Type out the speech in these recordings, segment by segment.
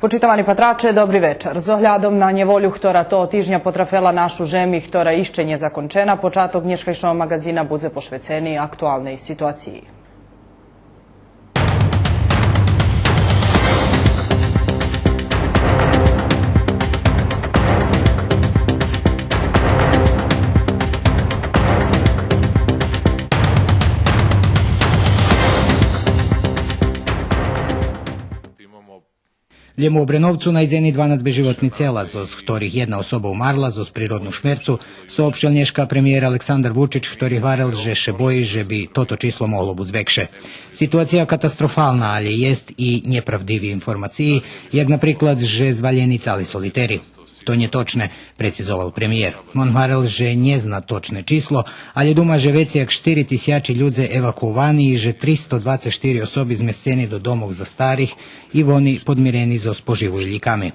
Почитавани патраче, добри вечер. З оглядом на неволю, która to тижня потрафела нашу жемі, która іще не закончена, початок днешкашнього магазина буде пошвецени актуальній ситуації. Ljemu Obrenovcu najzeni 12 beživotni cela, zoz ktorih jedna osoba umarla, zoz prirodnu šmercu, soopšel nješka premijer Aleksandar Vučić, ktorih varel, že še boji, že bi toto číslo moglo bud zvekše. Situacija katastrofalna, ali jest i njepravdivi informaciji, jak napriklad, že zvaljeni cali soliteri. To nije točne, precizoval premijer. On varel, že nje zna točne číslo, ali duma, že već jak 4000 ľudze evakuovani i že 324 osobi zmesceni do domov za starih i oni podmireni zo spoživu i ljikami.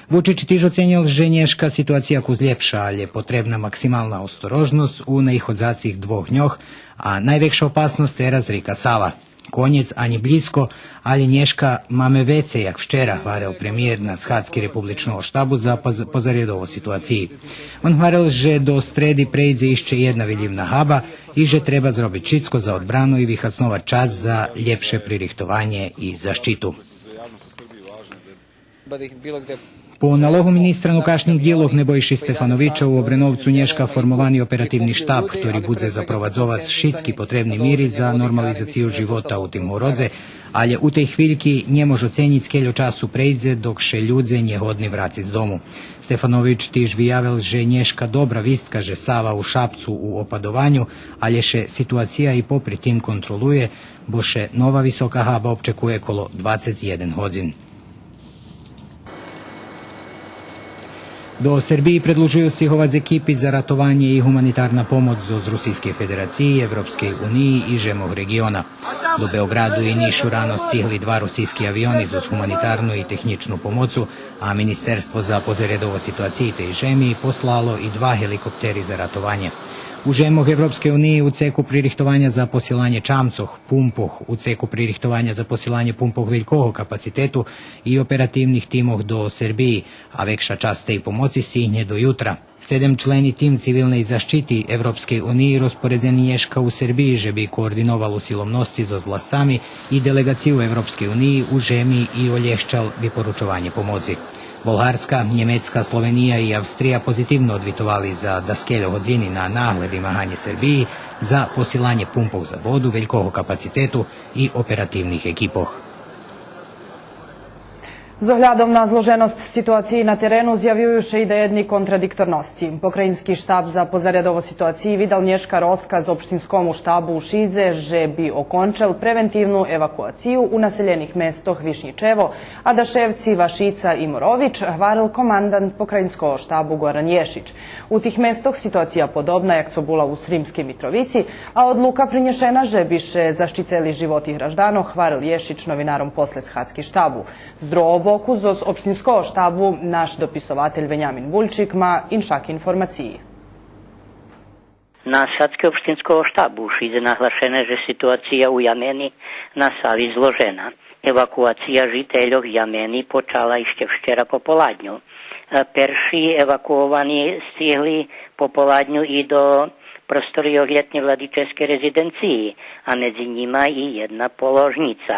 Vučić tiž ocenil, že nješka situacija kuzljepša, ali je potrebna maksimalna ostorožnost u naihodzacích dvoch njoh, a najvekša opasnost teraz rika Sava. Konjec ani blisko, ali nješka mame vece, jak včera, varel premijer na Shadski republičnog štabu za pozarjedovo situaciji. On varel, že do stredi prejdze išće jedna viljivna haba i že treba zrobiti čitsko za odbranu i vyhasnovat čas za ljepše pririhtovanje i zaštitu. Po nalogu ministra unutrašnjih djelov Nebojši Stefanovića u Obrenovcu nješka formovani operativni štab, ktorý bude zaprovadzovat šitski potrebni miri za normalizaciju života u tim urodze, ali u tej hviljki nje može oceniti skeljo času prejdze dok še ljudze nje hodni vraci z domu. Stefanović tiž vyjavil, že nješka dobra vistka, že Sava u Šapcu u opadovanju, ali še situacija i popri tim kontroluje, bo še nova visoka haba opčekuje kolo 21 hodzin. Do Srbiji predlužuju sihovac ekipi za ratovanje i humanitarna pomoć z Rusijske federacije, Evropske unije i žemog regiona. Do Beogradu i Nišu rano stihli 2 rusijski avioni za humanitarnu i tehničnu pomocu, a Ministerstvo za pozarjedovo situacije i žemi poslalo i 2 helikopteri za ratovanje. U žemog Evropske unije u ceku pririhtovanja za posilanje čamcoh, pumpoh, u ceku pririhtovanja za posilanje pumpoh veljkoho kapacitetu i operativnih timoh do Srbiji, a vekša čast tej pomoci sihnje do jutra. 7 členi tim civilnej zaštiti Evropske unije rasporedzeni nješka u Srbiji, že bi koordinovalu silomnosci zo zlasami i delegaciju Evropske unije u žemi i olješčal bi poručovanje pomoci. Bolgarska, Njemecka, Slovenija i Avstrija pozitivno odvitovali za daskeljo hodzini na nahle vymahanje Srbiji za posilanje pumpov za vodu veljkoho kapacitetu i operativnih ekipoh. Z ohľadom na zloženosť situácií na terénu zjavjujú še i da jedni kontradiktornosti. Pokrajinski štab za pozarjadovo situaciji vidal nješka rozkaz opštinskom štabu u Šidze, že bi okončal preventivnu evakuaciju u naseljenih mestoh Višnjičevo, a da ševci Vašica i Morović hvaril komandant pokrajinskog štabu Goran Ješić. U tih mestoh situacija podobna jak co bula u Srimskej Mitrovici, a odluka prinješena, že bi še zašticeli životi graždano, hvaril Ješić novinarom posle Shadski štabu. Zdrovo boku z opštinskog štabu naš dopisovatelj Benjamin Bulčik ma inšak informaciji. Na Shadskog opštinskog štabu u Šidze naglašena, že situacija u Jameni na Savi zložena. Evakuacija žiteljov Jameni počala išće včera popoladnju. Perši evakuovani stigli popoladnju i do prostorije ljetnje vladičeske rezidenciji, a među njima i jedna položnica.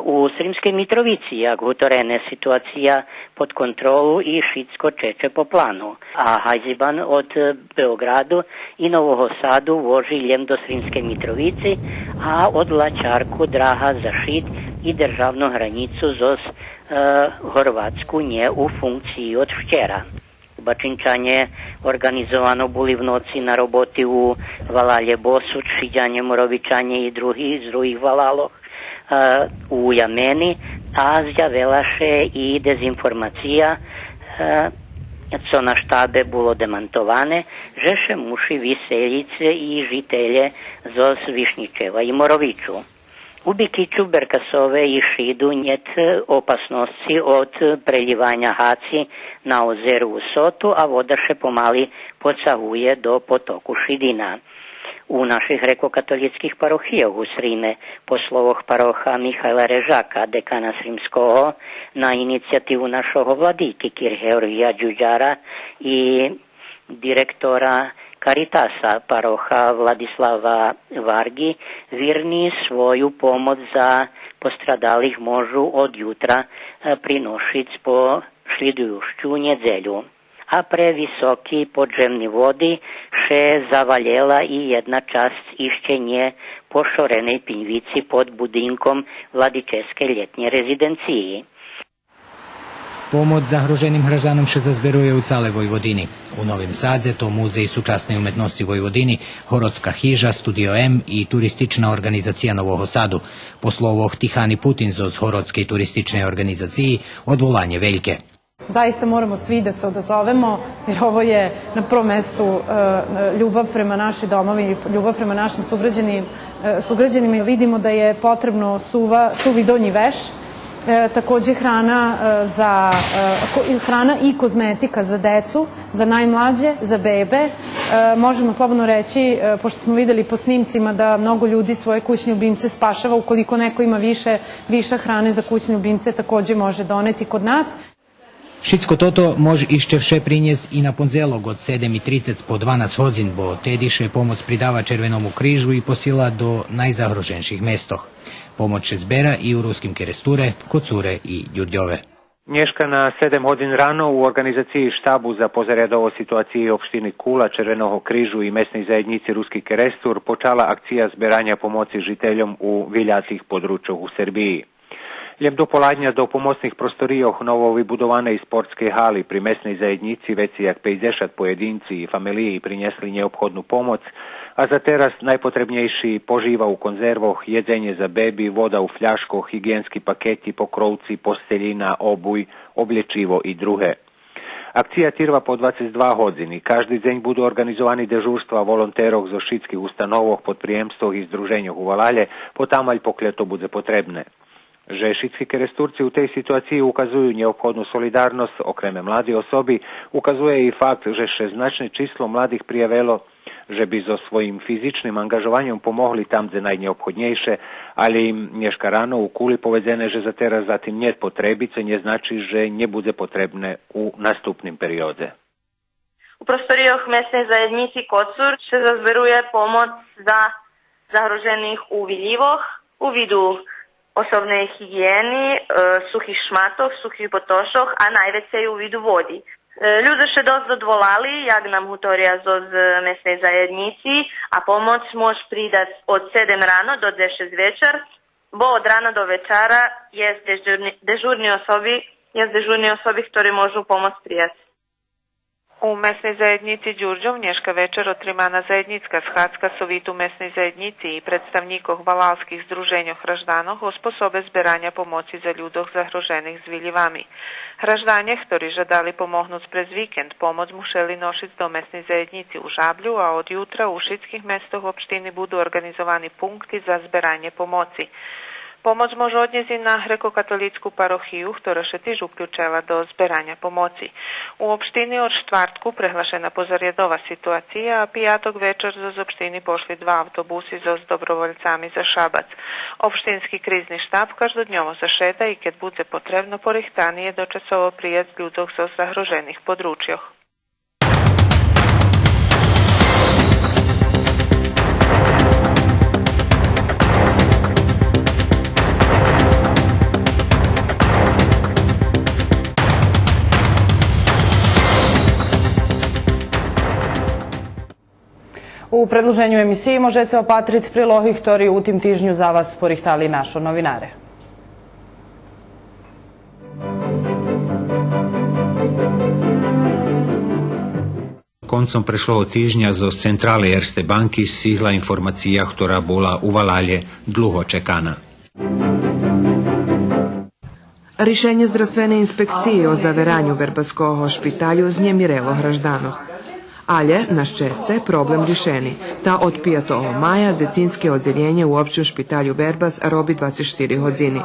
U Srimskej Mitrovici jak utorene situacija pod kontrolu i šitsko čeče po planu, a Hajziban od Beogradu i Novog Sadu voži ljem do Srimske Mitrovici, a od Lačarku draha za šit i državnu granicu zoz Horvatsku nje u funkciji od včera. Bačinčanje organizovano boli v noci na roboti u Valalje Bosu, Šiđanje Morovičanje i drugih valaloh. U Jameni a zjavelaše i dezinformacija, co na štabe było demantowane, že še muši Viseljice i žitelje zo Višnjičeva i Moroviću. U Bikiću, Berkasove i Šidu njet opasnosti od preljivanja haci na ozeru u Sotu, a voda še pomali podsahuje do potoku Šidina. U naših rekokatolických parochijah u Srime, po slovoch paroha Mihajla Režaka, dekana Srimskoho, na inicijativu našoho vladiki Kirheorgija Đuđara i direktora Caritasa paroha Vladislava Vargi, virni svoju pomoć za postradalih možu od jutra prinošic po šlidujušću njedzelju. A previsoki podzemni vodi še zavaljela i jedna čast išćenje pošorenej pinjvici pod budinkom Vladičeske ljetnje rezidenciji. Pomoć zagroženim građanom še zazberuje u cale Vojvodini. U Novim Sadze to Muzej sučasnej umetnosti Vojvodini, Horodska hiža, Studio M i turistična organizacija Novoho Sadu. Po slovoh Tihani Putin z Horodske turistične organizaciji odvolanje veljke. Zaista moramo svi da se odazovemo, jer ovo je na prvom mestu ljubav prema našoj domovi, ljubav prema našim sugrađanima i vidimo da je potrebno suvi donji veš, takođe hrana i kozmetika za decu, za najmlađe, za bebe. Možemo slobodno reći, pošto smo videli po snimcima da mnogo ljudi svoje kućne ljubimce spašava, ukoliko neko ima više hrane za kućne ljubimce, takođe može doneti kod nas. Šitsko toto može iščevše prinjez i na ponzelog od 7:30 po 12 hodzin, bo tediše pomoć pridava Červenomu križu i posila do najzagroženših mestoh. Pomoć še zbera i u ruskim Keresture, Kocure i Đurdjove. Nješka na 7 hodin rano u organizaciji štabu za pozarjadovo situaciji opštini Kula, Červenog križu i mesnej zajednici Ruski Kerestur počala akcija zberanja pomoći žiteljom u viljacih područjih u Srbiji. Ljem do poladnja do pomocnih prostorijoh novo vybudovanej sportskej hali pri mesnej zajednici veci jak 50 pojedinci i familiji prinjesli neophodnu pomoć, a za teraz najpotrebnejší poživa u konzervoh, jedzenje za bebi, voda u fľaškoh, higijenski paketi, pokrovci, posteljina, obuj, oblječivo i druge. Akcija tirva po 22 hodzini. Každý deň budú organizovani dežurstva volonterov zo šitských ustanovoh pod prijemstvom i združenjoh u Valalje, potamalj pokle to bude potrebne. Že šitski keresturci u tej situaciji ukazuju neophodnu solidarnost okreme mladi osobi, ukazuje i fakt, že še značne číslo mladých prijavelo, že by so svojim fizičným angažovanjem pomohli tam, kde najneophodnejšie, ale im dneška ráno u Kuli povedené, že za teraz za tým nie potrebice, neznačí, že nebude potrebné u nastupnim periode. U prostorijoh mesnej zajednici Kocur se zazberuje pomoć za zagroženih u Viljivoh, u vidu osobnej higijeni, suhih šmatoh, suhih botošoh, a najveće je u vidu vodi. Ljudi še dost odvolali, jak nam hutorija zoz mesnej zajednici, a pomoć može pridat od 7 rano do 10 večer, bo od rana do večera je dežurni osobi, ktorí môžu pomoć prijat. U mesnej zajednici Đurđov nješka večer otrimana zajednicka schadzka sovitu mesnej zajednici i predstavnikoh valalskih združenjoh hraždanoh osposobe zberanja pomoći za ljudoh zagroženih zviljivami. Hraždanje, ktorí žadali pomohnut prez vikend, pomoć mu šeli nošic do mesnej zajednici u Žablju, a od jutra u šitskih mestoh opštini budu organizovani punkti za zberanje pomoći. Pomoć može odnjezi na grekokatolitsku parohiju, ktorá še tiž uključela do zberanja pomoći. U opštini od štvartku prehlašena pozarjedova situacija, a pijatog večer z opštini pošli 2 autobusi z dobrovoljcami za Šabac. Opštinski krizni štab každodnjovo zašeta i kad bude potrebno porihtanije dočasovo prijat ljudog z zagroženih područjoh. U predloženju emisiji možete opatric prilohi, ktorý u tim tižnju za vas porihtali našo novinare. Koncom prešlého týždňa zo centrály Erste banky stihla informácia, ktorá bola u Valalje dlho čekaná. Rішення здравственної інспекції о заверанню Вербовського шпиталю знімірило гражданах. Але, на щастя, проблем рішений. Та od 5. maja Dzecinske oddeljenje u općem špitalju Verbas robi 24 години.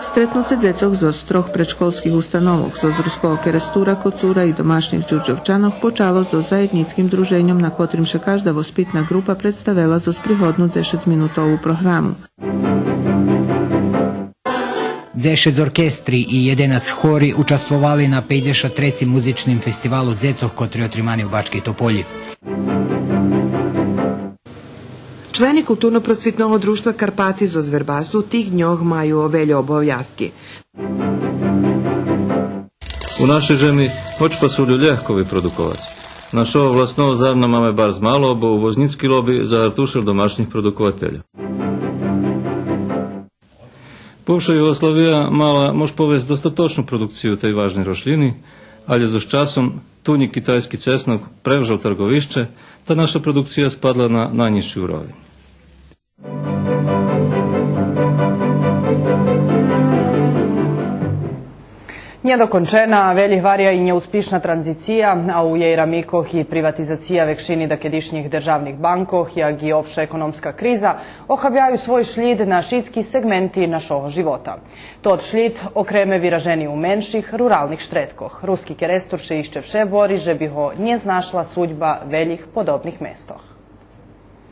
Stretnuce djecog z 3 predškolskih ustanovok z Ruskого Kerestura, Kocura i domašnjih Đurđevčanov počalo z zajednickim druženjom, na kotrim še každa vospitna grupa predstavila z prihodnu 10-minutovu programu. 10 orkestri i 11 hori učestvovali na 53. muzičnim festivalu Dzecov, kotri otrimani u Bačkej Topolji. Члени културно-просвітного друštva Карпати з Вербасу тих днях мають великі обов'язки. U našej žemi hočpacúľu ľahko vyprodukovať. Našo vlastného zárna máme bar zmálo, bo uvoznický lobby zahartušil domašných produkovateľov. Bivša Jugoslavija mala, mož povesti, dostatočnu produkciju tej vážnej rošliny, ale so časom tuní kitajski cesnok prevžal trgovišče, ta naša produkcija spadla na najnižší úroveň. Недокончена, велихварија и неуспешна транзиција, а у јеј рамикох и приватизација векшини дакедишњих државних банкох, ја ги општа економска криза, охабјају свој шлид на шитски сегменти нашого живота. Тот шлид окреме виражени у менших, руралних штреткох. Руски Керестур ше ишчевше бори, že bi ho nje znašla судьба велих подобних местох.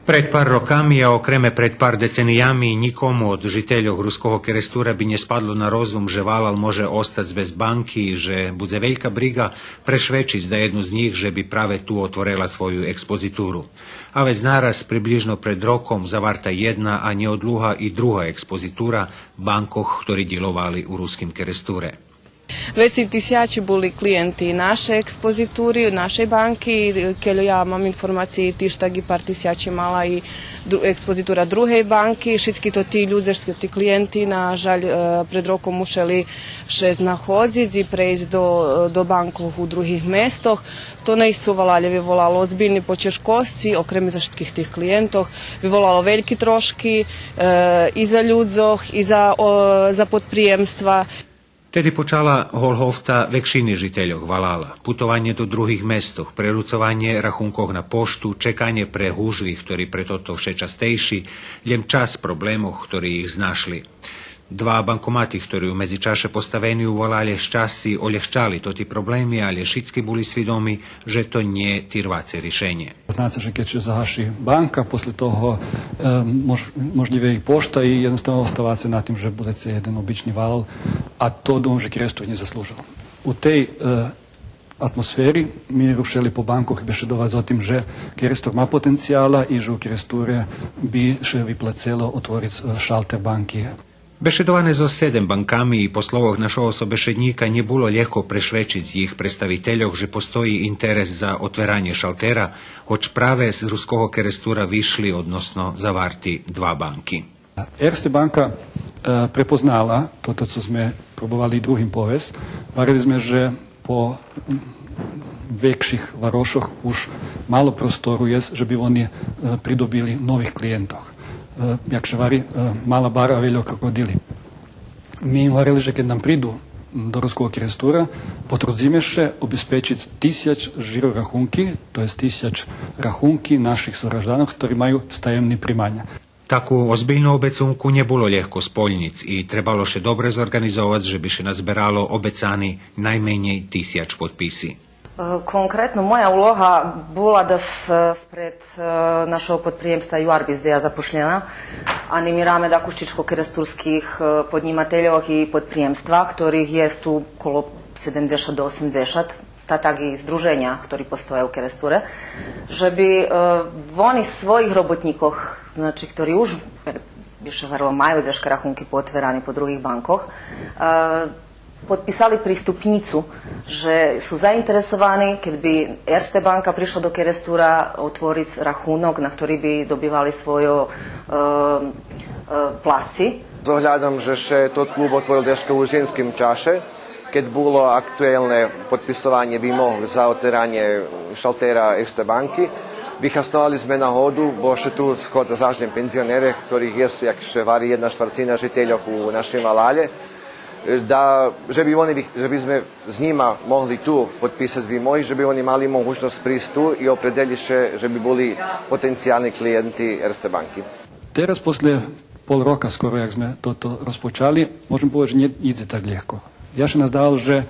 Pred par rokami, a okreme pred par decenijami, nikomu od žiteľov Ruského Kerestura by nespadlo na rozum, že Valal može ostať bez banky, že bude veľká briga prešvečiť da jednu z njih, že by práve tu otvorila svoju ekspozitúru. A već naraz, približno pred rokom, zavarta jedna, a neodluha i druga ekspozitúra bankoh, ktorí djelovali u Ruskim Keresture. Već i tisjači bili klijenti naše ekspozituri, naše banki, keljo ja mam informacije ti štagi par tisjači mala i ekspozitura druge banki, šitski to ti ljudzerski ti klijenti, na žalj pred rokom mušeli še znahodzic i prejsť do bankov u drugih mestoh. To ne iscuvala, ali bi volalo ozbiljni počeškosci, okrem za šitskih tih klijentov, bi volalo veliki troški i za ljudzoh, i za podprijemstva. Tedy počala holhofta vekšini žiteľov Valala, putovanie do druhých mestoch, prerucovanie rachunkov na poštu, čekanie pre húžvých, ktorí pre toto vše častejší, len čas problémoch, ktorí ich znašli. Dva bankomati, ktorí medzi čaše postavení u Valale šťasí olehčali toti problémy, ale všetci boli svidomi, že to nie tirvace rješenje. Zna se, že keď zahaši banka, posle toho možljive i pošta i jednostavno ostava se na tim, že bude se jedan obični Valal, a to Dom že Kerestur nije zaslužilo. U tej atmosferi mi rušeli po bankoch i beše dovaz o tim, že Kerestur ma potencijala i že u Keresture bi še vyplacelo otvoric šalter banki. Bešedovane zo 7 bankami i poslovoh našого sobešednika nie bolo ľahko prešvečiť z ich predstaviteľov, že postoji interes za otveranie šaltera, hoč práve z Ruského Kerestura vyšli odnosno zavarti dva banky. Erste banka prepoznala toto, co sme probovali druhým povest. Varili sme, že po vekších varošoch už malo prostoru je, že by oni pridobili nových klientov. Jak še vari mala bara veljo krokodili. Mi im varili, že keď nám prídu do Ruského Kerestura, potrudzime še obezpečiť 1000 žirorahunki, to je 1000 rahunki našich soraždanov, ktorí majú stajemní primanja. Takú ozbiljnu obecunku nebolo ľahko spoljnic i trebalo še dobre zorganizovať, že by še nazberalo obecani najmenej 1000 podpisi. Konkretno moja uloga bila da spred našeho podprijemstva Juarbizdeja zapošljena animirame da kuščičko-keresturskih podnimateljov i podprijemstva, ktorých je tu okolo 70 do 80, tatagi združenja, ktorí postoje u Keresture, že by oni svojich robotníkoch, znači, ktorí už više varilo majú zeška rahunky potverani po drugih bankoch, potpisali pristupnicu, že sú zainteresovani, keď by Erste banka prišla do Kerestura otvoriť rahunok, na ktorý by dobivali svojo placi. Zohľadom, že še tot klub otvoril deška u ženskim čaše, keď bolo aktuálne podpisovanie výmov za otvorenie šaltera Erste banky, Vychastovali sme na hodu, bo še tu schod zažnem penzionere, ktorých je, jak še vari 1/4 žiteľov u našem Valalje, že by sme s njima mogli tu potpisati svi moji, že bi oni mali mogućnost pristup i opredeli še, že bi boli potencijalni klijenti Erste banki. Teraz posle pol roka skoro, jak sme toto rozpočali, môžem povedať, že nie ide tak ľahko. Ja še nazdal, že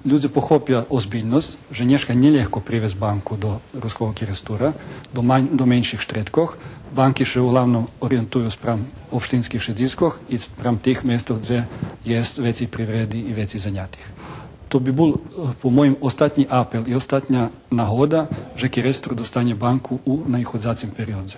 ľudia pochopia ozbiljnost, že nješka nelehko privez banku do ruskog kirestura, do menších štretkoh. Banki še uglavnom orientuju sprem obštinskih šediskoh i sprem tih mestov, gdje jest veci privredi i veci zanjatih. To bi bil po mojim ostatnji apel i ostatnja nahoda, že kirestur dostane banku u najchodzacim periodze.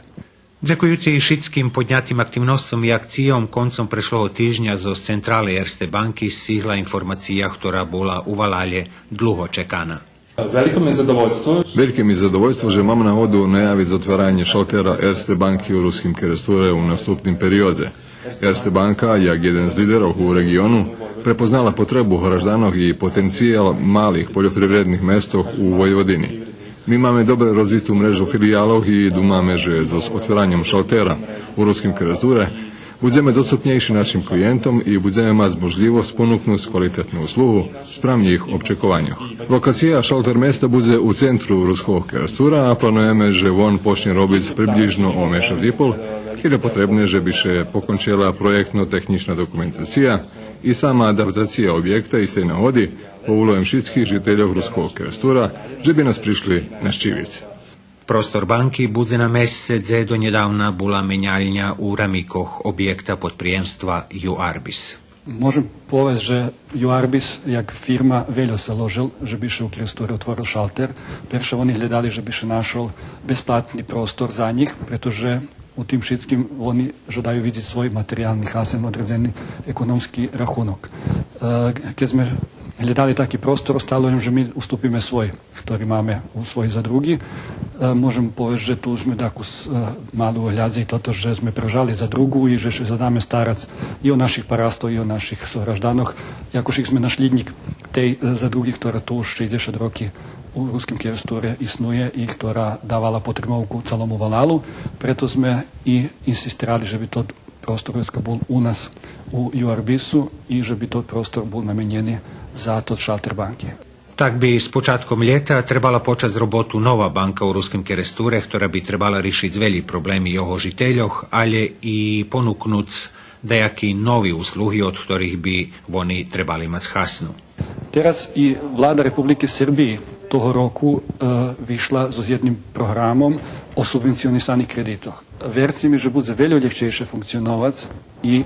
Дзякуючи шитським поднятим активностям і акціям, концом пройшлого тижня з централи Ерсте банки стигла інформація, яка була у Валалje dugo čekana. Велике ми задовольство, že mám nahodu najaviť zatvaranje šaltera Erste banki u ruskim keresture u nastupnim periodze. Erste banka, jak jeden z liderov u regionu, prepoznala potrebu hraždanog i potencijal malih poljoprivrednih mestov u Vojvodini. Mi máme dobre rozvitú mrežu filiálov i dúmame, že so otvaranjem šaltera u ruskim keresture budeme dostupnejší našim klientom i budeme mať možlivosť ponúknuť kvalitetnú usluhu spram njih očekovanju. Lokacija šalter mesta bude u centru ruskog kerestura, a planujeme, že on počne robiť približno o mešac i pol, ili potrebne, že bi še pokončila projektno-tehnična dokumentacija i sama adaptacija objekta i stej navodi po ulojem šitskih žiteljov ruskog kerestura, že bi nas prišli na ščivic. Prostor banki bude na mesec, gdje do njedavna bula menjaljnja u ramikoh objekta pod prijemstva UARBIS. Možem povesti, že UARBIS, jak firma, veljo se ložil, že bi še u keresturi otvoril šalter. Perše oni gledali, že bi še našol besplatni prostor za njih, pretože u tim šitskim oni žodaju vidjeti svoj materijalni hasen, odredzeni ekonomski rahunok. Keď sme gledali taki prostor, ostalo je, že mi ustupime svoj, ktorý máme u svoj za drugi. Možem povedati, že tu sme takú malu hľadze i toto, že sme prežali za drugu i že še zadáme starac i o našich parastov i o našich sohraždanoch. Jakož sme našli lidnik tej za drugi, ktorá tu už 60 roky u ruskim keresture isnuje i ktorá dávala potrebovku celomu Valalu. Preto sme i insistirali, že by to prostor bol u nas u UARBIS-u i že by to prostor bol namenjeni za to šalter banke. Tak bi s počatkom ljeta trebala početi robotu nova banka u ruskim keresture, ktorá bi trebala rešiti zveli problemi jeho žiteljoh, ali i ponuknuc dejaki novi usluhi, od ktorých by oni trebali mať hasnu. Teraz i vlada Republike Srbije toho roku vyšla so jednim programom o subvencionisanih kreditoh. Verci mi, že bude veľa ľahčejšie funkcionovať i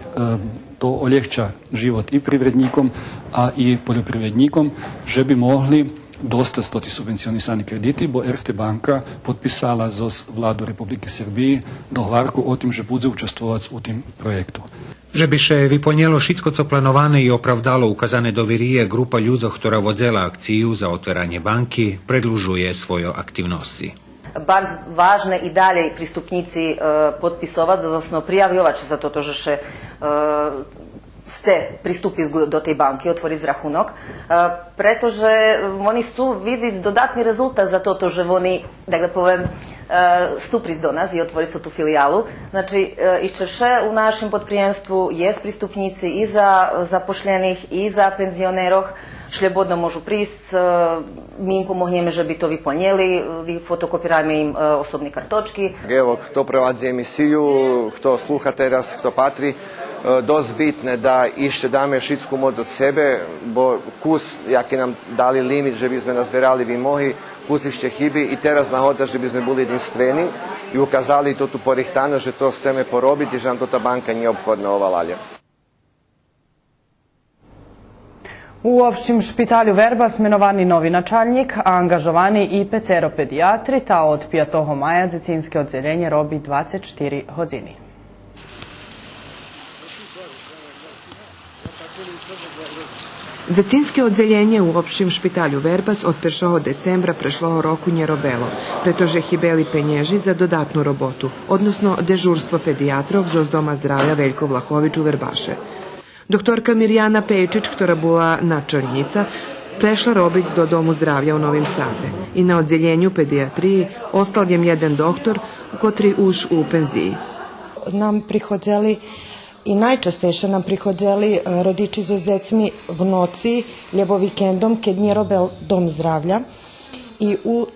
to oljehča život i privrednikom, a i poljoprivrednikom, že bi mogli dostati toti subvencionisani krediti, bo Erste banka potpisala z vladu Republike Srbije dohvarku o tim, že bude učestvovati u tim projektu. Že bi še vyplnilo šitsko co planovane i opravdalo ukazane dovirije, grupa ľudí, ktorá vodzela akciju za otvaranje banki, predlužuje svoje aktivnosti. Bardzo važne i dalje pristupnici potpisovati, odnosno prijavljovač za to, že še ste pristupili do tej banki, otvoriť zrahunok, pretože oni sú vidieť dodatný rezultat za to, že oni, dakle povem, stupili do nas i otvori se tu filijalu. Znači, išće u našem podprijemstvu jest pristupnici i za zapošljenih i za penzioneroh, šljebodno možu prist, mi im pomogneme, že bi to vyplnili, fotokopirajme im osobni kartočki. Evo, kto prevadzi emisiju, kto sluha teraz, kto patri, dosť bitne da išće dame šitsku moc od sebe, bo kus, jak je nam dali limit, že bi sme nazberali vi mohi, kus išće hybi i teraz nahoda, že bi sme boli jedinstveni i ukazali to tu porihtano, že to chceme porobiti, že nam to ta banka nije obhodna ova lalja. U opšćim špitalju Verbas menovani novi načalnik, a angažovani i peceropedijatri, ta od 5. maja Zecinske odzeljenje robi 24 hodzini. Zecinske odzeljenje u opšćim špitalju Verbas od 1. decembra prešloho roku nje robelo, pretože hibeli penježi za dodatnu robotu, odnosno dežurstvo pedijatrov z Doma zdravlja Veljko Vlahović u Verbaše. Doktorka Mirjana Pejčić, ktorá bola načelnica, prešla robić do Domu zdravlja u Novim Sadze i na odjeljenju pediatriji ostal jem jeden doktor, kotri už u penziji. Nam prihodzeli i najčastejše nam prihodzeli rodiči z decmi v noci, lebo vikendom, keď nie robil Dom zdravlja. I u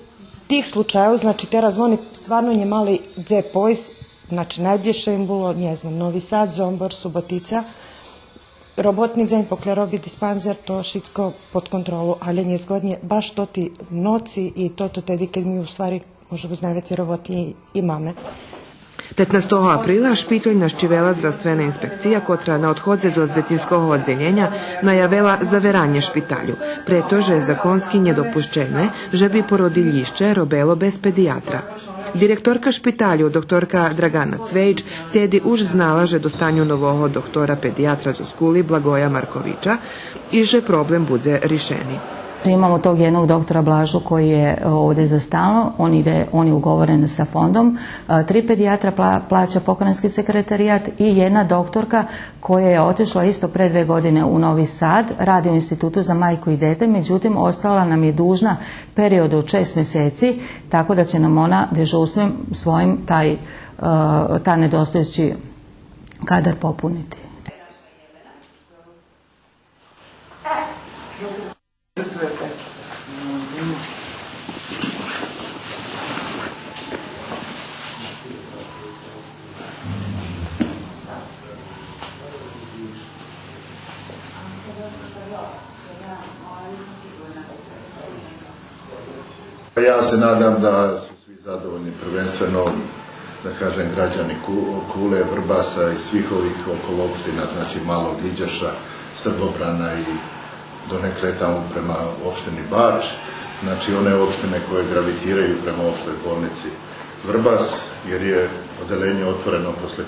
tih slučajev, znači teraz oni stvarno nje mali dze pojs, znači najbliže im bilo, ne znam, Novi Sad, Zombor, Subotica, robotni dzeň, pokle robi dispanzer, to šitko pod kontrolu, ali nezgodnje baš to ti noci i to tedy, kad mi u stvari možemo najveće roboti imame. 15. aprila špitolj naščivela zdravstvena inspekcija, kotra na odhodze z Decinskog oddeljenja najavela zaveranje špitalju, pretože je zakonski nedopuščene, že bi porodiljišče robelo bez pedijatra. Direktorka špitalju, doktorka Dragana Cvejč, tedy už znala, že dostanju novoho doktora pedijatra z Skuli Blagoja Markovića i že problem bude rišeni. Imamo tog jednog doktora Blažu koji je ovdje za stalno, on je ugovoren sa fondom, 3 pedijatra plaća pokrajinski sekretarijat i jedna doktorka koja je otišla isto pre 2 godine u Novi Sad, radi u Institutu za majku i dete, međutim ostala nam je dužna period od 6 mjeseci, tako da će nam ona dežurstvom svojim taj nedostajući kadar popuniti. Ja se nadam da su svi zadovoljni, prvenstveno, da kažem, građani Kule, Vrbasa i svih ovih okolo opština, znači Malog Iđaša, Srbobrana i donekle tamo prema opštini Bač, znači one opštine koje gravitiraju prema opštoj bolnici Vrbas, jer je odelenje otvoreno posle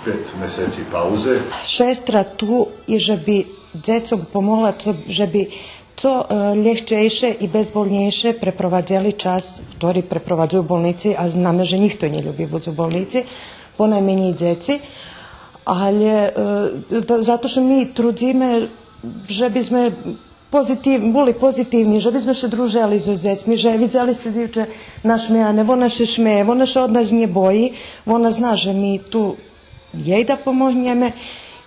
5 meseci pauze. Šestra tu i že bi decom pomogla, že bi co lješćejše i bezbolnejše preprowadzali čas, ktorý preprowadzajú v bolnici, a znamo, že nikto ne ljubi budu u bolnici, ponajmniej djeci, ali zato što mi trudzime, že bi sme boli pozitivni, že by sme še družili so decmi, že vidjeli ste divče našmejane, ona še šmeje, ona še od nas nje boji, ona zna, že mi tu jej da pomogneme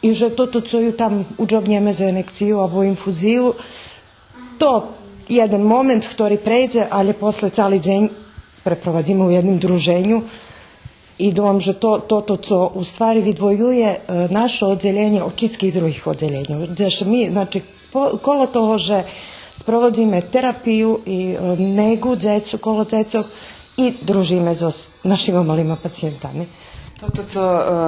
i že toto co ju tam udžobnjeme za inekciju abo infuziju, to jedan moment, ktorý prejde, ali posle cali deň preprovadzimo u jednom druženju i dom, že to co u stvari vidvojuje naše oddeljenje od čitskih drugih oddeljenja. Gdje mi, znači, kolo toho, že sprovodzime terapiju i negu djecu, kolo djecov i družime s našima malima pacijentami. To co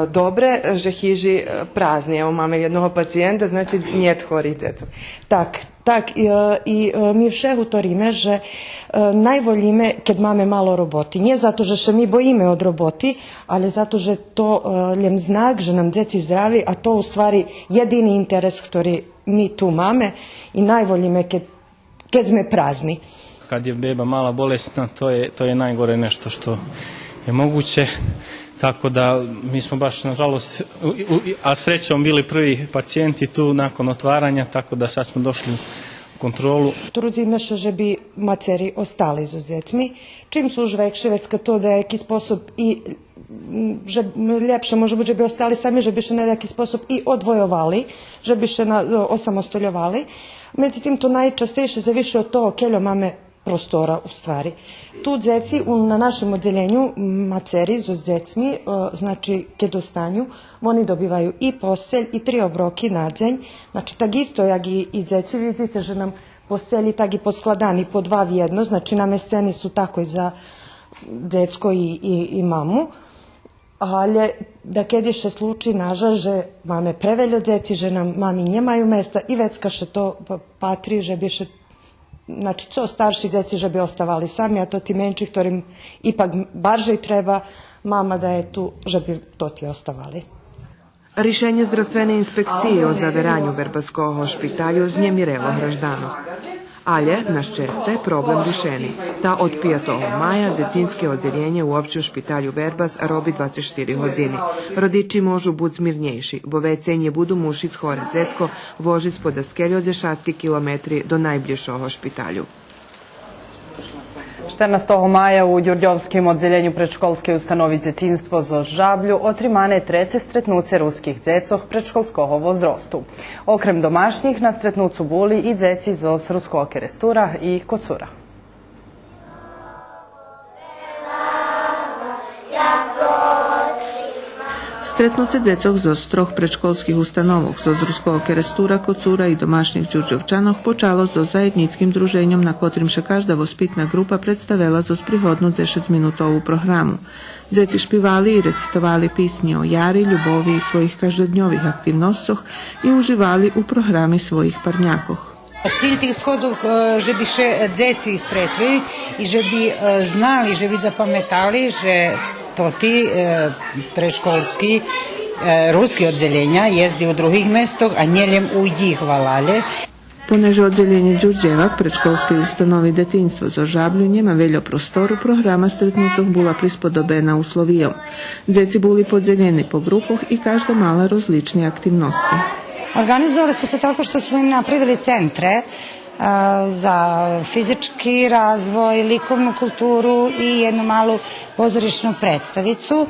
dobre, že hiži prazni. Evo máme jednog pacijenta, znači njet horih djetov. Tak, i mi všeh utorime, že najvoljime kad máme malo roboti. Nije zato, že še mi bojime od roboti, ali zato, že to ljem znak, že nam djeci zdravi, a to u stvari jedini interes, ktorý mi tu máme i najvoljime kad sme prazni. Kad je beba mala bolesna, to je najgore nešto što je moguće. Tako da mi smo baš, nažalost, a srećom bili prvi pacijenti tu nakon otvaranja, tako da sad smo došli u kontrolu. Trudzime se, že bi maceri ostali z djecmi. Čim su už vekši, već kad to da je neki sposob i že ljepše može biti, že bi ostali sami, že bi še na neki sposob i odvojovali, že bi še osamostoljovali. Međutim, to najčastejše zaviše od toho keljo mame prostora u stvari. Tu djeci na našem oddeljenju maceri s djecmi, znači kad ostanju, oni dobivaju i postelj i 3 obroki na dzenj. Znači tak isto jak i djeci vidite, že nam postelji tak i poskladani po 2 v jedno, znači na sceni su tako i za djecko i mamu. Ali da kad je še sluči nažal, že máme preveljo djeci, že nam mami njemaju mesta i vecka še to patri, že bi še, znači co starši djeci, že bi ostavali sami, a to ti menči, ktorým ipak barže treba mama da je tu, že bi to ti ostavali. Rішення здравственної інспекції о заверанню Вербаського шпиталю знемірило гражданов. Ale na ščerce problem rješeni. Ta od 5. maja dzecinske odzeljenje u općem špitalju Verbas robi 24 hodiny. Rodiči možu bud zmirnjejši, bo vecenje budu mušic hore dzecko, vožic po daskelju dešatki kilometri do najbližšoho špitalju. 14. maja u Đurđovskim odzeljenju predškolske ustanovi Dzecinstvo zo Žablju otrimane trece stretnuce ruskih dzecoh predškolskoho vozrostu. Okrem domašnjih na stretnucu buli i dzeci zos ruskog kerestura i kocura. Stretnuce dzecoh z troch predškolskih ustanovok, zo z ruského kerestura, kocura i domašnih Đurđovčanoh počalo zo zajednickim druženjom na kotrimše každa vospitna grupa predstavela zo prihodnu 10-minutovu programu. Dzeci špivali i recitovali pisnje o jari, ljubovi i svojih každodnjovih aktivnostoh i uživali u programi svojih parnjakoh. Cilj tih shodov, že bi še dzeci istretli i že bi znali, že bi zapametali, že to ti predškolski ruski odzeljenja jezdi u drugih mestoh, a njeljem u njih valale. Poneže odzeljenje Đurđevak, predškolske ustanovi detinstvo zo Žablju, njema veljo prostoru, programa stretnucov bula prispodobena uslovijom. Dzeci buli podzeljeni po grupoh i každa mala rozlične aktivnosti. Organizovali smo se tako što smo im napravili centre za fizički razvoj, likovnu kulturu i jednu malu pozorišnu predstavicu.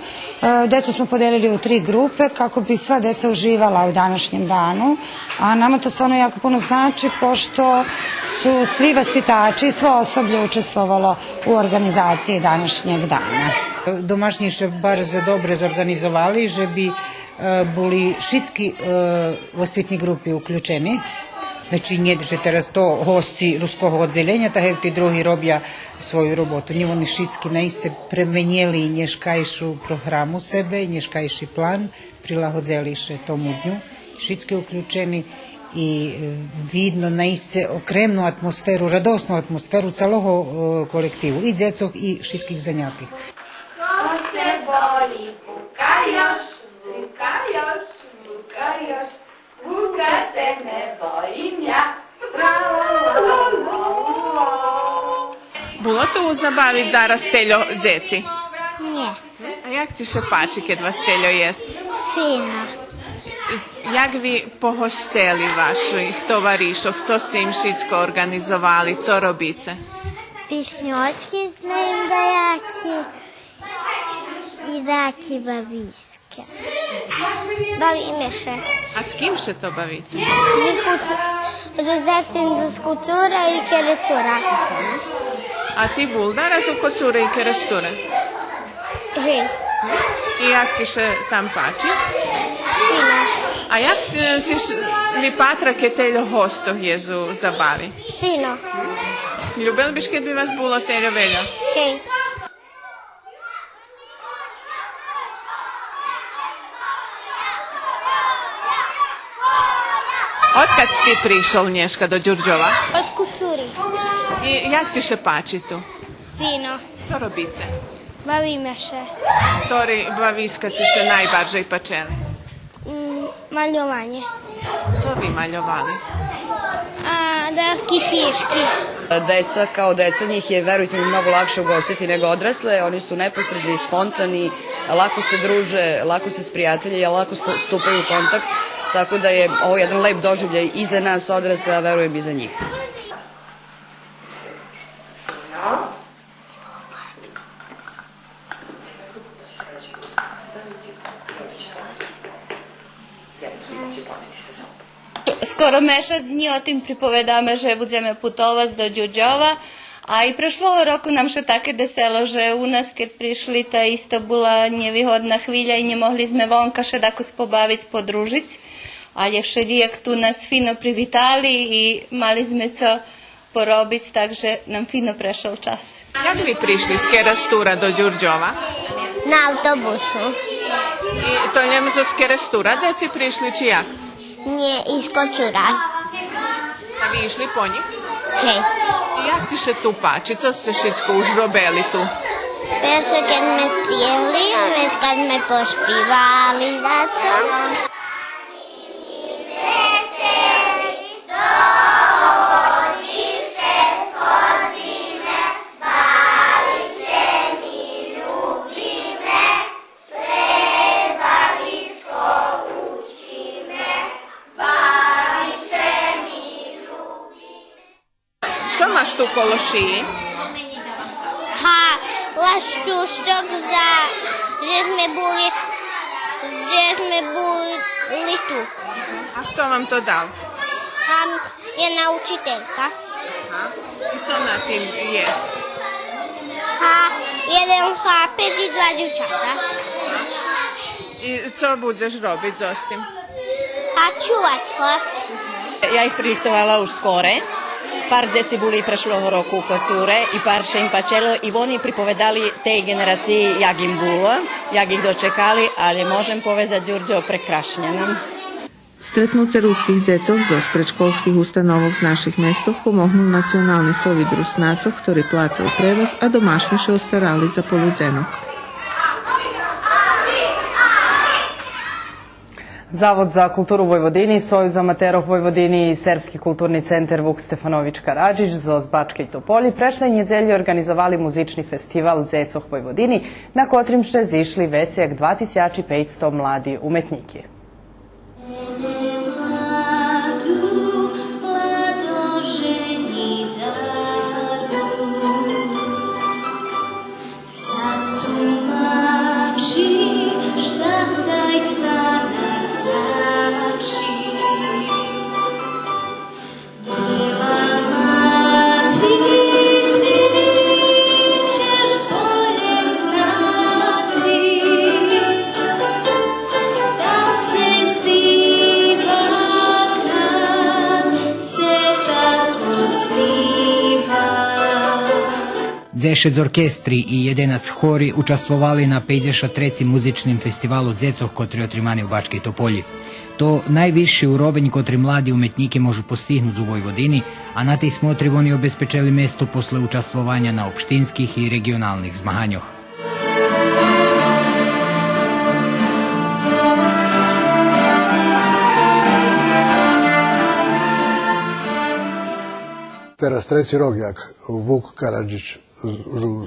Decu smo podelili u 3 grupe kako bi sva deca uživala u današnjem danu, a nama to stvarno jako puno znači pošto su svi vaspitači, svo osoblje učestvovalo u organizaciji današnjeg dana. Domašnji še bar dobro zorganizovali, že bi boli šitski vospitni grupi uključeni. Znači, nježe teraz to hosci ruskog odzeljenja, ta hevti drugi robja svoju robotu. Njivo oni šitski naise premenjeli nješkajšu programu sebe, nješkajši plan, prilahodzeliše tomu dnju. Šitski uključeni i vidno naise okremnu atmosferu, radosnu atmosferu celoho kolektivu, i dzecog i šitskih zanjatih. Ko se boli, vuka još, vuka još, vuka još. Vuka se ne bojim ja. Було то забавить да растелjo дзeci? Ні. А як ці ще пачі, кед вас телjo jest? Fino. Jak vi pohosceli vaših tovarišoh, co ste im šitsko organizovali, co robice? Pišnjočki znajem dajaki i daki babiske. Bavime še. A s kim še to bavice? Rozacim do skucura i kerestura. A ti buldara su kocure i keresture? Hej. I jak ti še tam pači? Fino. A jak ćeš vi patrake teljo hostoh jezu zabavi? Fino. Ljubel biš kad bi vas bilo teljo veljo? Hej. Otkad si ti prišel, Nješka, do Đurđova? Od kucuri. I jak ti še pači tu? Fino. Co robice? Bavime še. Tori baviska si še najbarže i pačeli? Maljovanje. Co bi maljovali? Daki fiški. Deca kao deca, njih je, verujte mi, mnogo lakše ugostiti nego odrasle. Oni su neposredni, spontani, lako se druže, lako se sprijatelje, lako stupaju u kontakt. Tako da je ovo jedan lep doživljaj i za nas odrasle, a verujem i za njih. Skoro mesec dní o tým pripovedáme, že budeme putovať do Đurđova. A i prošlого roku nam še také deselo, že u nas kad prišli, ta isto bila nevýhodná chvíľa i nemohli sme vonka še dako spobaviť, podružiť. Ali všelijak tu nas fino privitali i mali sme co porobiť, takže nam fino prešao čas. Jak vi prišli z Kerestura do Đurđova? Na autobusu. I to njem zo z Kerestura djeci prišli, či jak? Nie, iz Kocura. A vi išli po njih? Hej. I jak ti še tu pači? Co ste šitsko už robeli tu? Perše kad me sjeli, a već kad me pošpivali, daco. Veseli, dođiše što kološiji? Lašću štok že sme boli tu. A što vam to dal? Jedna učiteljka. I co na tim jest? Jeden chlapec i dva džučata. I co budeš robiti s ostim? Čuvať ho. Ja ih prihtovala už skore. Par djeci bili prešlog roku kod cure i par še im pačelo i oni pripovedali tej generaciji jak im bilo, jak ih dočekali, ali možem povezati Đurđevo prekrašnjenom. Stretnuce ruskih dzecov zo predškolskih ustanovov z naših mestov pomohnul nacionalni Sovidrus Nacoh, ktorý plácal prevoz a domašni še ostarali za poludzenok. Zavod za kulturu Vojvodini, Sojuz amaterov Vojvodini i Serbski kulturni centar Vuk Stefanović Karadžić z Bačke i Topolji prešle nedjelje organizovali muzični festival Dzecoh Vojvodini, na kotrim še zišli vecjak 2500 mladi umetniki. Dzešec orkestri i jedenac hori učestvovali na 53. muzičnim festivalu Dzecoh, kotri otrimani u Bačkej Topolji. To najviše urobenj kotri mladi umetniki možu postignuti u Vojvodini, a na tej smotri oni obezpečeli mesto posle učestvovanja na opštinskih i regionalnih zmahanjoh. Teraz treći rogjak, Vuk Karadžić,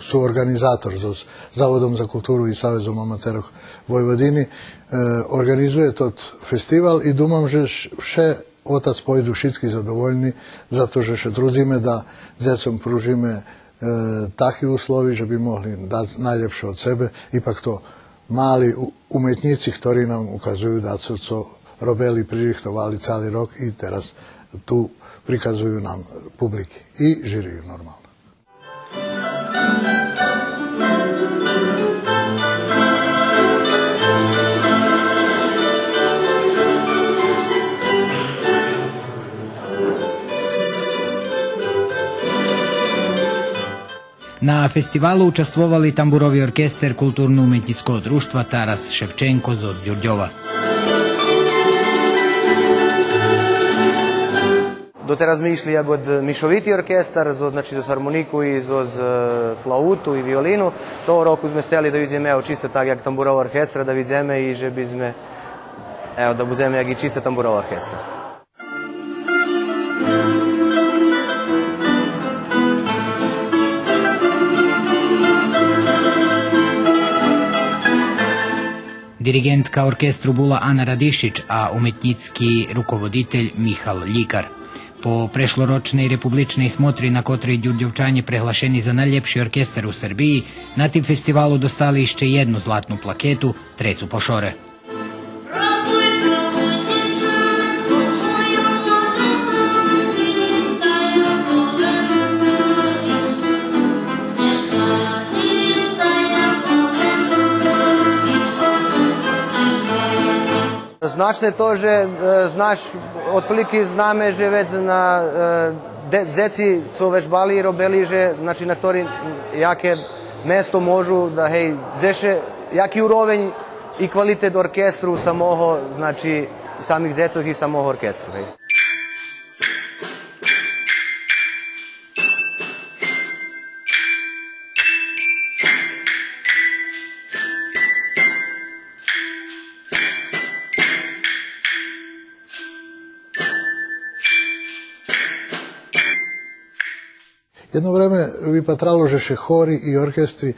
suorganizator z Zavodom za kulturu i Savezom amaterov Vojvodini, organizuje tot festival i dumam, že še otac pojdu šitski zadovoljni, zato že še truzime da dzecom pružime takvi uslovi, že bi mogli dati najljepše od sebe. Ipak to mali umetnici, ktori nam ukazuju da su co robeli, pririhtovali cali rok i teraz tu prikazuju nam publiki i žiriju normalno. Na festivalu učestvovali tamburovi orkester Kulturno-umetnickog društva Taras Ševčenko z Đurđova. Doteraz mi išli god mišoviti orkestar, znači z harmoniku i z flautu i violinu. To roku sme seli da vidimo čisto tak jak tamburova orkestra, da vidimo i že bi sme, da budeme jak i čista tamburova orkestra. Dirigentka orkestru bula Ana Radišić, a umetnicki rukovoditelj Mihal Ljikar. Po prešloročnej republičnej smotri na kotri Đurđevčanje prehlašeni za najljepši orkestar u Srbiji, na tim festivalu dostali išće jednu zlatnu plaketu, trecu pošore. Značno je to, že znaš, otprilike zname, že već na dzeci co već bali i robeli, že, znači na ktori jake mesto možu da, hej, zeše jaki urovenj i kvalitet orkestru samoho, znači samih dzecov i samoho orkestru, hej. Jedno vreme bi patralo, že še hori i orkestri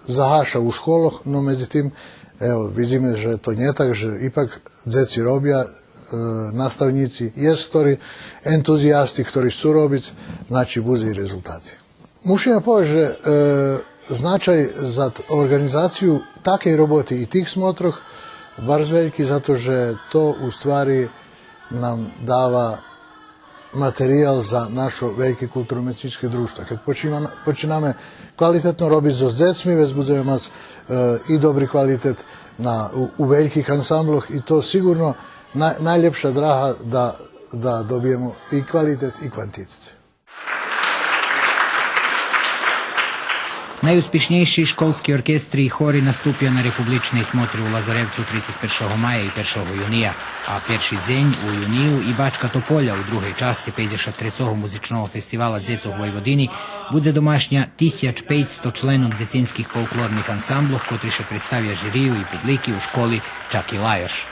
zahaša u školoh, no međutim, evo, vidimo, že to nje tak, že ipak dzeci robja, nastavníci, jest ktorí entuzijasti, ktorí chcú robiť, znači budu i rezultati. Musím povedať, že značaj za organizaciju takej roboty i tých smotroch bardzo veľký, zato že to u stvari nam dava materijal za našo velike kulturno-umjetničke društva. Kad počiname kvalitetno robiti so decmi, već budemo imati i dobri kvalitet u velikih ansambloh i to sigurno najljepša draha da dobijemo i kvalitet i kvantitet. Najuspješnejši školski orkestri i hori nastupio na republičnej smotri u Lazarevcu 31. maja i 1. junija, a Perši Zenj u juniju i Bačka Topolja u druhoj časti pejdeša trecoho muzičnog festivala Dzecov Vojvodini bude domašnja 1500 členov dzecinskih folklornih ansamblov, kotriše predstavlja žiriju i publiki u školi Čak i Lajoš.